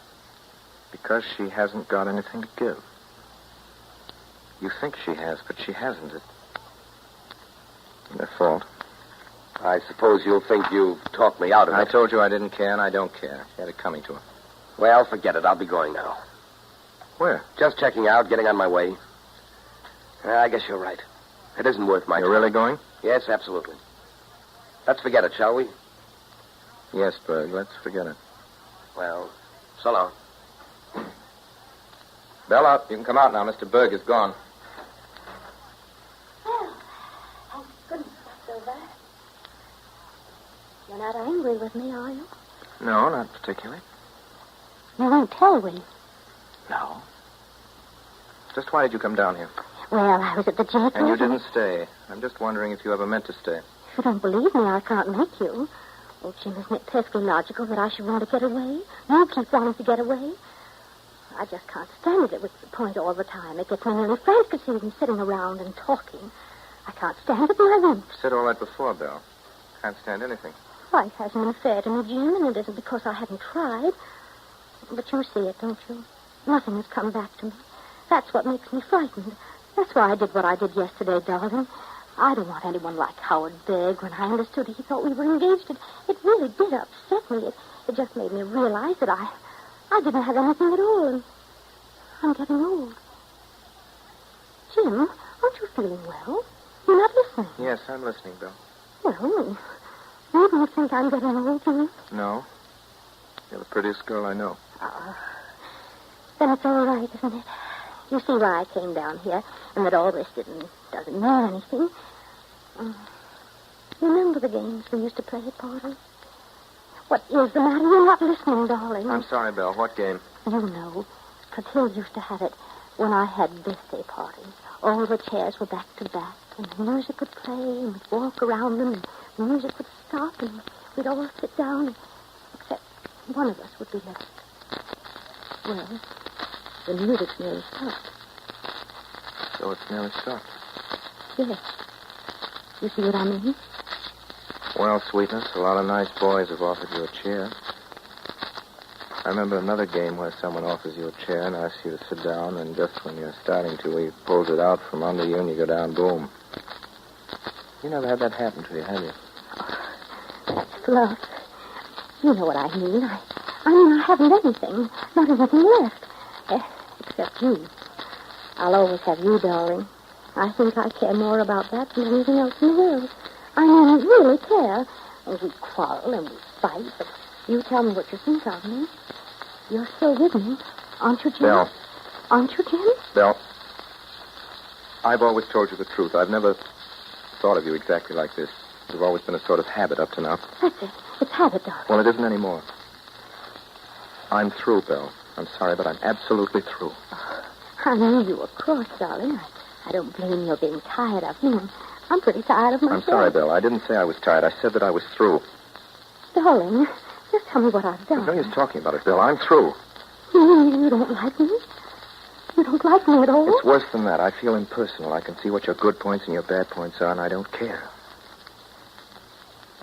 Because she hasn't got anything to give. You think she has, but she hasn't. It's their fault. I suppose you'll think you've talked me out of it. I told you I didn't care, and I don't care. She had it coming to her. Well, forget it. I'll be going now. Where? Just checking out, getting on my way. I guess you're right. It isn't worth my time. You're really going? Yes, absolutely. Let's forget it, shall we? Yes, Berg. Let's forget it. Well, so long. Bella, you can come out now. Mr. Berg is gone. Well, thank goodness that's over. You're not angry with me, are you? No, not particularly. You won't tell, will you? No. Just why did you come down here? Well, I was at the jet. And you didn't stay. I'm just wondering if you ever meant to stay. If you don't believe me, I can't make you. Oh, Jim, isn't it perfectly logical that I should want to get away? You keep wanting to get away. I just can't stand it at Wexford Point all the time. It gets me nearly frantic to see them sitting around and talking. I can't stand it, and I won't. You've said all that before, Bill. Can't stand anything. Life hasn't been fair to me, Jim, and it isn't because I haven't tried. But you see it, don't you? Nothing has come back to me. That's what makes me frightened. That's why I did what I did yesterday, darling. I don't want anyone like Howard Berg. When I understood he thought we were engaged, it really did upset me. It just made me realize that I didn't have anything at all. And I'm getting old. Jim, aren't you feeling well? You're not listening. Yes, I'm listening, Bill. Well, maybe you think I'm getting old, Jim. No. You're the prettiest girl I know. Then it's all right, isn't it? You see why I came down here, and that all this doesn't mean anything. Remember the games we used to play at parties? What is the matter? You're not listening, darling. I'm sorry, Bill. What game? You know, Clotilde used to have it when I had birthday parties. All the chairs were back to back, and the music would play, and we'd walk around them, and the music would stop, and we'd all sit down, except one of us would be left. Well, the music's nearly stopped. So it's nearly stopped. Yes. You see what I mean? Well, sweetness, a lot of nice boys have offered you a chair. I remember another game where someone offers you a chair and asks you to sit down, and just when you're starting to, he pulls it out from under you and you go down, boom. You never had that happen to you, have you? That's fluff. You know what I mean. I mean, I haven't anything. Not anything left. Except you. I'll always have you, darling. I think I care more about that than anything else in the world. I mean, really care. And we quarrel and we fight, but you tell me what you think of me. You're still with me, aren't you, Jim? Bill. Aren't you, Jim? Bill, I've always told you the truth. I've never thought of you exactly like this. You've always been a sort of habit up to now. That's it. It's habit, darling. Well, it isn't anymore. I'm through, Bill. I'm sorry, but I'm absolutely through. I knew you were cross, darling. I don't blame you for being tired of me. I'm pretty tired of myself. I'm sorry, Bill. I didn't say I was tired. I said that I was through. Darling, just tell me what I've done. There's no use talking about it, Bill. I'm through. You don't like me? You don't like me at all? It's worse than that. I feel impersonal. I can see what your good points and your bad points are, and I don't care.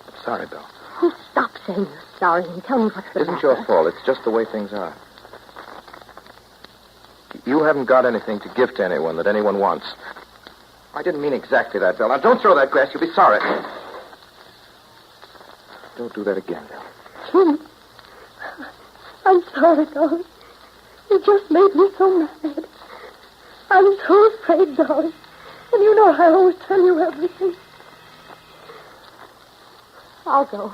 I'm sorry, Bill. Oh, stop saying you're sorry and tell me what's the It isn't matter. your fault. It's just the way things are. You haven't got anything to give to anyone that anyone wants. I didn't mean exactly that, Bill. Now, don't throw that glass. You'll be sorry. Don't do that again, Bill. I'm sorry, darling. You just made me so mad. I'm so afraid, darling. And you know I always tell you everything. I'll go.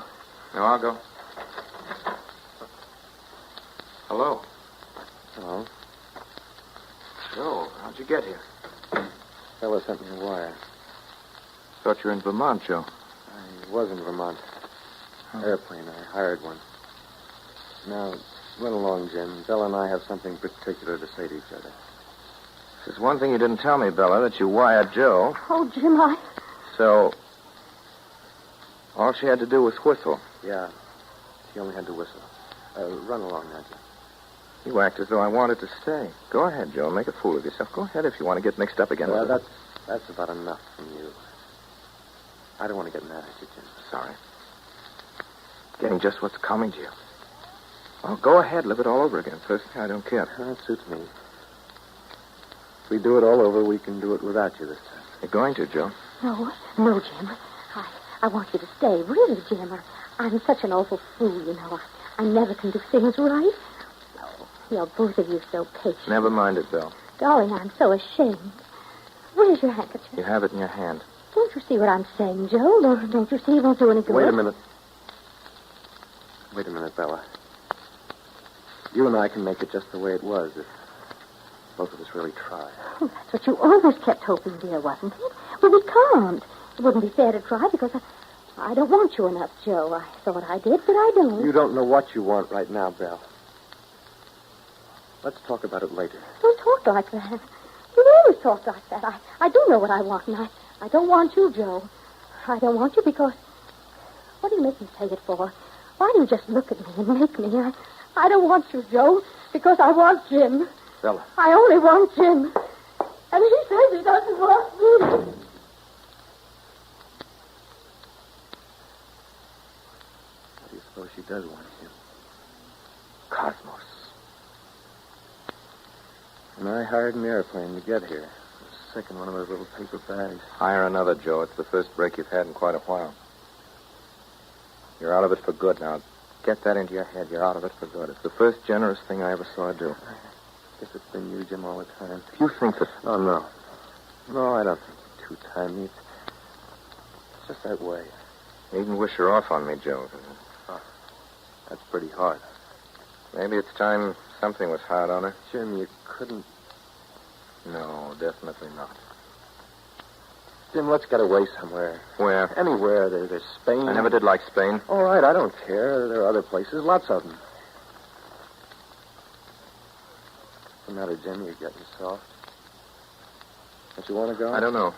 No, I'll go. Hello. Hello. Joe, how'd you get here? Fella sent me a wire. Thought you were in Vermont, Joe. I was in Vermont. Airplane. I hired one. Now, run along, Jim. Bella and I have something particular to say to each other. There's one thing you didn't tell me, Bella, that you wired Joe. Oh, Jim, So, all she had to do was whistle. Yeah. She only had to whistle. Run along now, Jim. You act as though I wanted to stay. Go ahead, Joe. Make a fool of yourself. Go ahead if you want to get mixed up again. Well, with it. that's about enough from you. I don't want to get mad at you, Jim. Sorry. Getting just what's coming to you. Well, go ahead. Live it all over again. Personally, I don't care. That suits me. If we do it all over, we can do it without you this time. You're going to, Joe. No, Jim. I want you to stay. Really, Jim. I'm such an awful fool, you know. I never can do things right. Oh, you're both of you so patient. Never mind it, Bill. Darling, I'm so ashamed. Where's your handkerchief? You have it in your hand. Don't you see what I'm saying, Joe? Don't you see it won't do any good? Wait a minute. Wait a minute, Bella. You and I can make it just the way it was if both of us really try. Oh, that's what you always kept hoping, dear, wasn't it? Well, we can't. It wouldn't be fair to try because I don't want you enough, Joe. I thought I did, but I don't. You don't know what you want right now, Belle. Let's talk about it later. Don't talk like that. You always talk like that. I do know what I want, and I don't want you, Joe. I don't want you because... What do you make me say it for? Why do you just look at me and make me? I don't want you, Joe, because I want Jim. Bella. I only want Jim. And he says he doesn't want me. What do you suppose she does want, Jim? Cosmos. And I hired an airplane to get here. I was sick in one of those little paper bags. Hire another, Joe. It's the first break you've had in quite a while. You're out of it for good now. Get that into your head. You're out of it for good. It's the first generous thing I ever saw her do. I guess it's been you, Jim, all the time. If you think that... Oh, no. No, I don't think you're two-timey. It's just that way. You even wish her off on me, Joe. Oh, that's pretty hard. Maybe it's time something was hard on her. Jim, you couldn't... No, definitely not. Jim, let's get away somewhere. Where? Anywhere. There's Spain. I never did like Spain. All right, I don't care. There are other places, lots of them. What's the matter, Jim? You're getting soft. Don't you want to go? I don't know.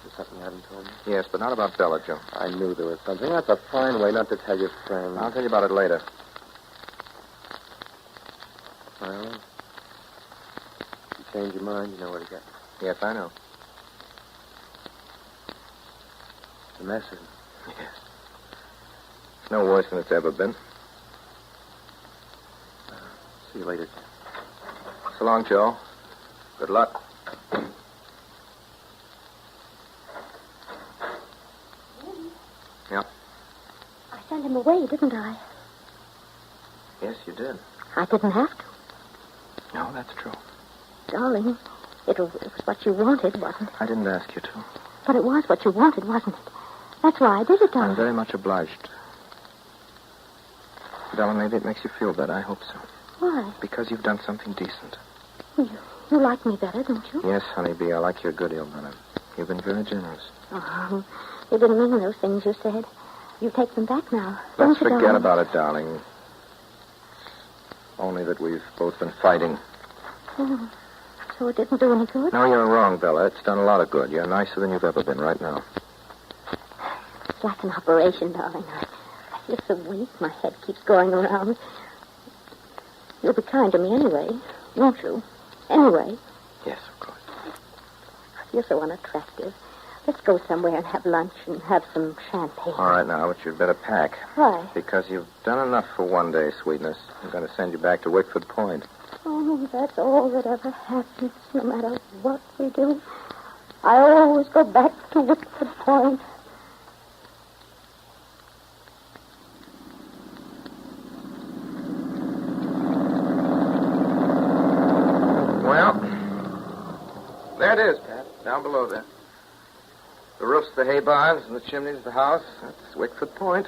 There's something you haven't told me? Yes, but not about Bella, Joe. I knew there was something. That's a fine way not to tell your friend. I'll tell you about it later. Well, if you change your mind, you know where to get. Yes, I know. The message. Yes. It's no worse than it's ever been. See you later, Jim. So long, Joe. Good luck. Yeah. I sent him away, didn't I? Yes, you did. I didn't have to. No, that's true. Darling, it was what you wanted, wasn't it? I didn't ask you to. But it was what you wanted, wasn't it? That's why I did it, darling. I'm very much obliged. Bella, maybe it makes you feel better. I hope so. Why? Because you've done something decent. You like me better, don't you? Yes, honeybee, I like your good deal better. You've been very generous. Oh, you didn't mean those things you said. You take them back now. Let's don't you, forget darling? about it, darling. Only that we've both been fighting. Oh, so it didn't do any good? No, you're wrong, Bella. It's done a lot of good. You're nicer than you've ever been right now. It's like an operation, darling. I feel so weak. My head keeps going around. You'll be kind to me anyway, won't you? Anyway. Yes, of course. I feel so unattractive. Let's go somewhere and have lunch and have some champagne. All right, now, but you'd better pack. Why? Because you've done enough for one day, sweetness. I'm going to send you back to Wexford Point. Oh, that's all that ever happens, no matter what we do. I always go back to Wexford Point. Well, there it is, Pat. Down below there. The roof's the hay barns and the chimney's the house. That's Wickford Point.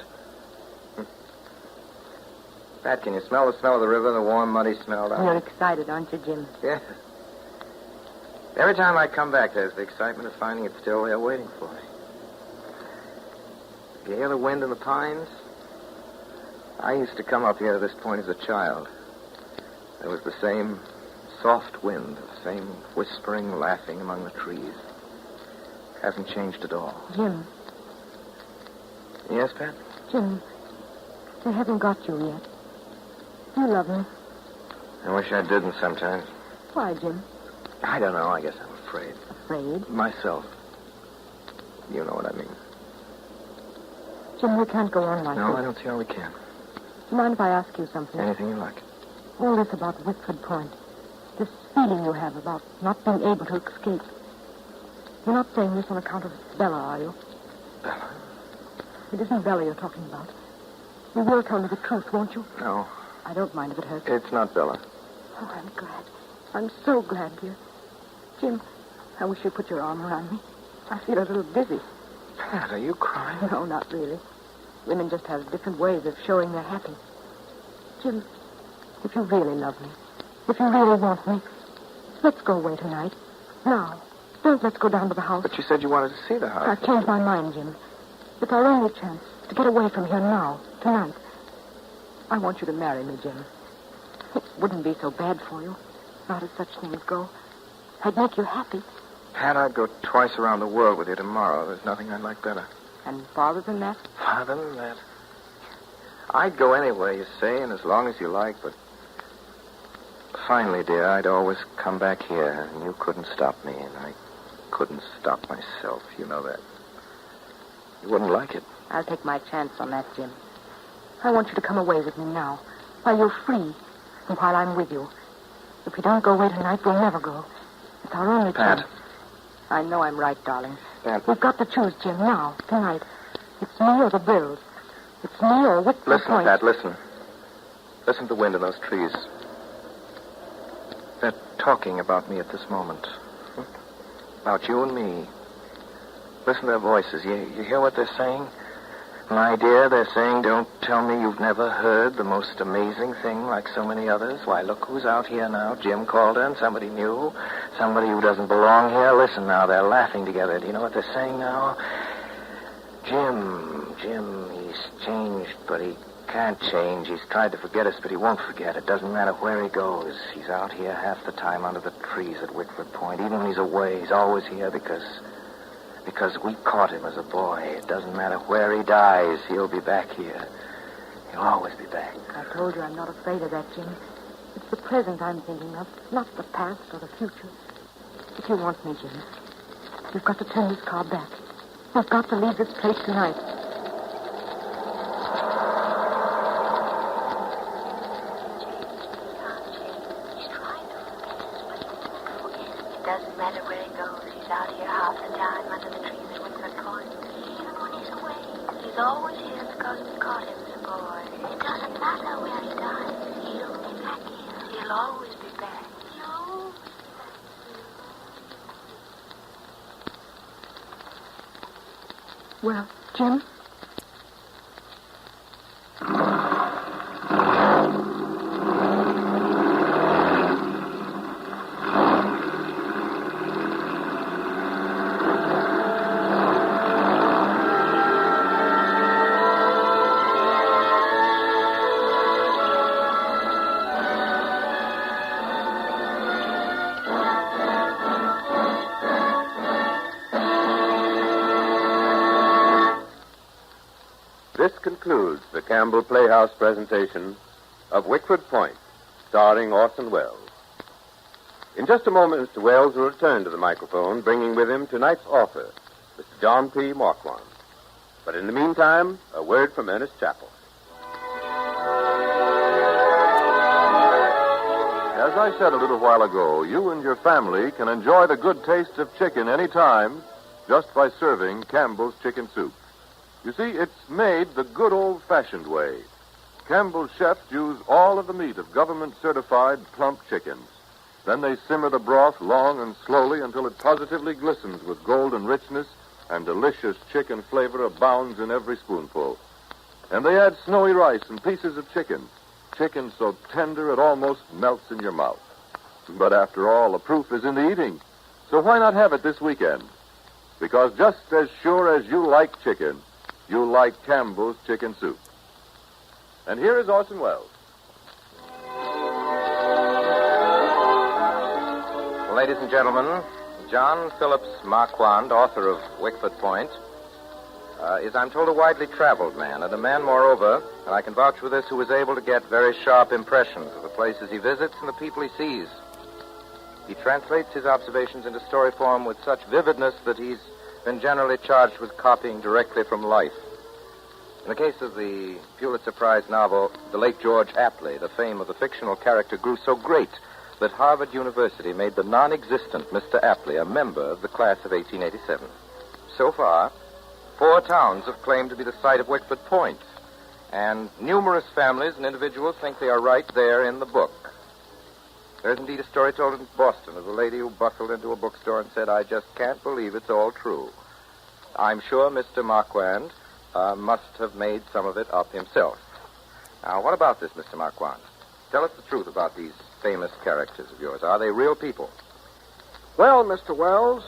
Pat, can you smell the smell of the river, the warm, muddy smell down You're there? excited, aren't you, Jim? Yes. Every time I come back, there's the excitement of finding it still there waiting for me. You hear the wind in the pines? I used to come up here to this point as a child. There was the same soft wind, the same whispering, laughing among the trees. Hasn't changed at all. Jim. Yes, Pat? Jim, they haven't got you yet. You love me. I wish I didn't sometimes. Why, Jim? I don't know. I guess I'm afraid. Afraid? Myself. You know what I mean. Jim, we can't go on like No, this. I don't see how we can. Do you mind if I ask you something? Anything you like. All this about Wickford Point. This feeling you have about not being able to escape. You're not saying this on account of Bella, are you? Bella? It isn't Bella you're talking about. You will tell me the truth, won't you? No. I don't mind if it hurts. It's not Bella. Oh, I'm glad. I'm so glad, dear. Jim, I wish you'd put your arm around me. I feel a little dizzy. Pat, are you crying? No, not really. Women just have different ways of showing they're happy. Jim, if you really love me, if you really want me, let's go away tonight. Now. Don't let's go down to the house. But you said you wanted to see the house. I've changed my mind, Jim. It's our only chance to get away from here now, tonight. I want you to marry me, Jim. It wouldn't be so bad for you, not as such things go. I'd make you happy. Pat, I'd go twice around the world with you tomorrow. There's nothing I'd like better. And farther than that? Farther than that. I'd go anywhere you say, and as long as you like, but finally, dear, I'd always come back here, and you couldn't stop me, and I couldn't stop myself. You know that. You wouldn't like it. I'll take my chance on that, Jim. I want you to come away with me now, while you're free, and while I'm with you. If we don't go away tonight, we'll never go. It's our only Pat. chance. I know I'm right, darling. Pat. We've got to choose, Jim, now, tonight. It's me or the bills. It's me or Wexford Listen, Point. Pat, listen. Listen to the wind in those trees. They're talking about me at this moment. About you and me. Listen to their voices. You hear what they're saying? My dear, they're saying, don't tell me you've never heard the most amazing thing like so many others. Why, look who's out here now. Jim Calder and somebody new. Somebody who doesn't belong here. Listen now, they're laughing together. Do you know what they're saying now? Jim, he's changed, but he can't change. He's tried to forget us, but he won't forget. It doesn't matter where he goes. He's out here half the time under the trees at Wexford Point. Even when he's away, he's always here because we caught him as a boy. It doesn't matter where he dies, he'll be back here. He'll always be back. I told you I'm not afraid of that, Jim. It's the present I'm thinking of, not the past or the future. If you want me, Jim, you've got to turn this car back. You've got to leave this place tonight. It doesn't matter where he goes. He's out here half the time under the trees at Wexford Point. Even when he's away, he's always here because we caught him as a boy. It doesn't matter where he dies. He'll be back here. He'll always be back. He'll always be back. Well, Jim? This concludes the Campbell Playhouse presentation of Wexford Point, starring Orson Welles. In just a moment, Mr. Welles will return to the microphone, bringing with him tonight's author, Mr. John P. Marquand. But in the meantime, a word from Ernest Chappell. As I said a little while ago, you and your family can enjoy the good taste of chicken any time just by serving Campbell's chicken soup. You see, it's made the good old-fashioned way. Campbell's chefs use all of the meat of government-certified plump chickens. Then they simmer the broth long and slowly until it positively glistens with golden richness, and delicious chicken flavor abounds in every spoonful. And they add snowy rice and pieces of chicken so tender it almost melts in your mouth. But after all, the proof is in the eating. So why not have it this weekend? Because just as sure as you like chicken, you like Campbell's chicken soup. And here is Orson Welles. Ladies and gentlemen, John Phillips Marquand, author of Wexford Point, is, I'm told, a widely traveled man, and a man, moreover, and I can vouch for this, who is able to get very sharp impressions of the places he visits and the people he sees. He translates his observations into story form with such vividness that he's been generally charged with copying directly from life. In the case of the Pulitzer Prize novel, The Late George Apley, the fame of the fictional character grew so great that Harvard University made the non-existent Mr. Apley a member of the class of 1887. So far, 4 towns have claimed to be the site of Wexford Point, and numerous families and individuals think they are right there in the book. There's indeed a story told in Boston of a lady who bustled into a bookstore and said, "I just can't believe it's all true." I'm sure Mr. Marquand must have made some of it up himself. Now, what about this, Mr. Marquand? Tell us the truth about these famous characters of yours. Are they real people? Well, Mr. Wells,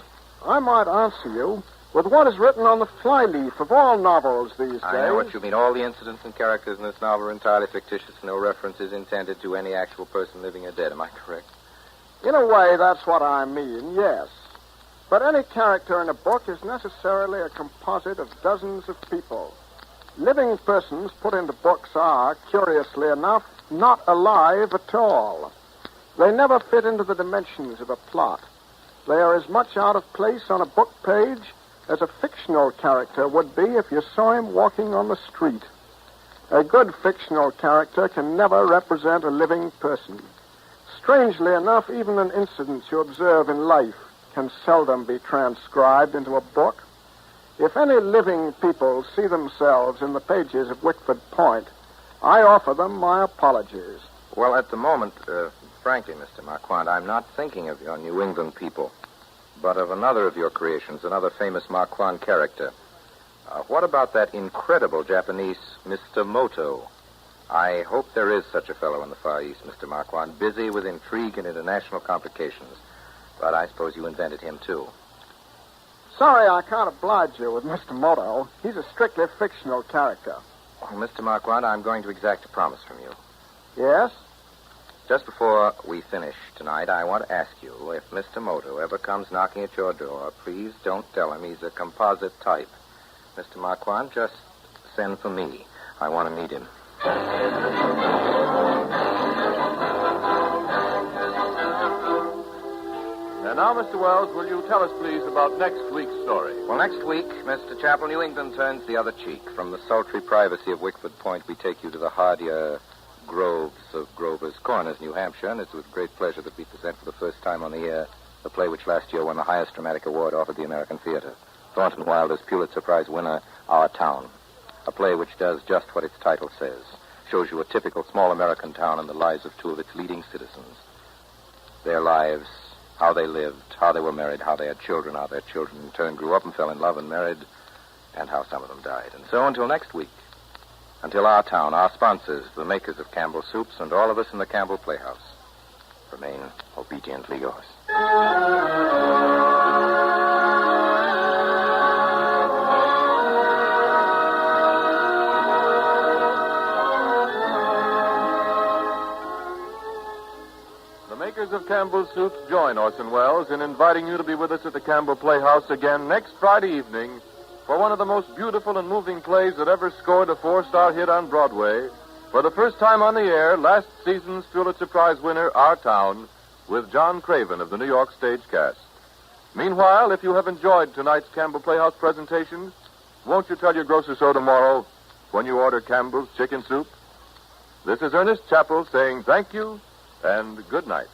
I might answer you with what is written on the flyleaf of all novels these days. I know what you mean. All the incidents and characters in this novel are entirely fictitious. No reference is intended to any actual person living or dead. Am I correct? In a way, that's what I mean, yes. But any character in a book is necessarily a composite of dozens of people. Living persons put into books are, curiously enough, not alive at all. They never fit into the dimensions of a plot. They are as much out of place on a book page as a fictional character would be if you saw him walking on the street. A good fictional character can never represent a living person. Strangely enough, even an incident you observe in life can seldom be transcribed into a book. If any living people see themselves in the pages of Wickford Point, I offer them my apologies. Well, at the moment, frankly, Mr. Marquand, I'm not thinking of your New England people, but of another of your creations, another famous Marquand character. What about that incredible Japanese Mr. Moto? I hope there is such a fellow in the Far East, Mr. Marquand, busy with intrigue and international complications. But I suppose you invented him, too. Sorry I can't oblige you with Mr. Moto. He's a strictly fictional character. Well, Mr. Marquand, I'm going to exact a promise from you. Yes? Just before we finish tonight, I want to ask you, if Mr. Moto ever comes knocking at your door, please don't tell him he's a composite type. Mr. Marquand, just send for me. I want to meet him. And now, Mr. Wells, will you tell us, please, about next week's story? Well, next week, Mr. Chappell, New England turns the other cheek. From the sultry privacy of Wickford Point, we take you to the hardier groves of Grover's Corners, New Hampshire, and it's with great pleasure that we present for the first time on the air the play which last year won the highest dramatic award offered the American theater, Thornton Wilder's Pulitzer Prize winner, Our Town. A play which does just what its title says, shows you a typical small American town and the lives of two of its leading citizens. Their lives, how they lived, how they were married, how they had children, how their children in turn grew up and fell in love and married, and how some of them died. And so until next week, until Our Town, our sponsors, the makers of Campbell Soups, and all of us in the Campbell Playhouse, remain obediently yours. The makers of Campbell Soups join Orson Welles in inviting you to be with us at the Campbell Playhouse again next Friday evening for one of the most beautiful and moving plays that ever scored a 4-star hit on Broadway. For the first time on the air, last season's Pulitzer Prize winner, Our Town, with John Craven of the New York stage cast. Meanwhile, if you have enjoyed tonight's Campbell Playhouse presentation, won't you tell your grocer so tomorrow when you order Campbell's Chicken Soup? This is Ernest Chappell saying thank you and good night.